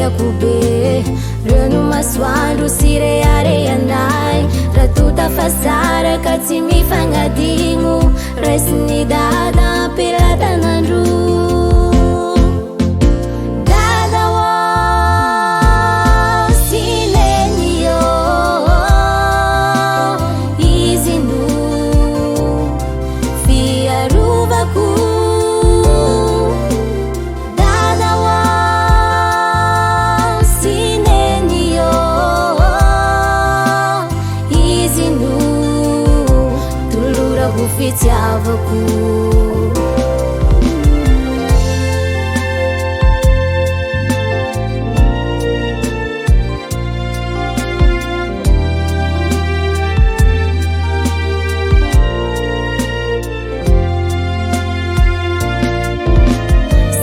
Areako be reno masoandro sy reareanay raha totafasara ka tsy mifagnadigno raisiny dada ampilatanandro fitiavako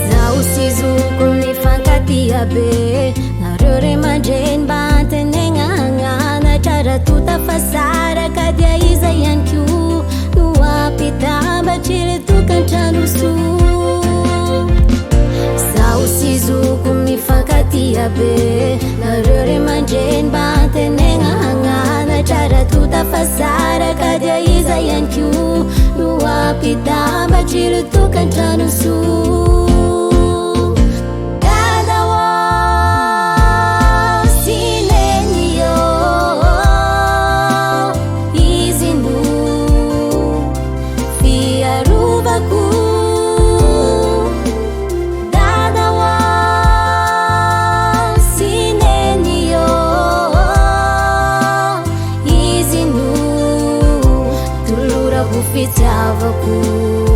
zaho sy zoko mifankatia be nareo ray mandreny mba antenegna hagnanatra raha totafasara ka dia iza ihany ko pitambatry tokantrano so zaho sy zoko mifankatia be nareo ray mandreny mba antenegna hagnanatra raha totafasara ka dia iza ihany ko no ampitambatry tokantrano so fitiavako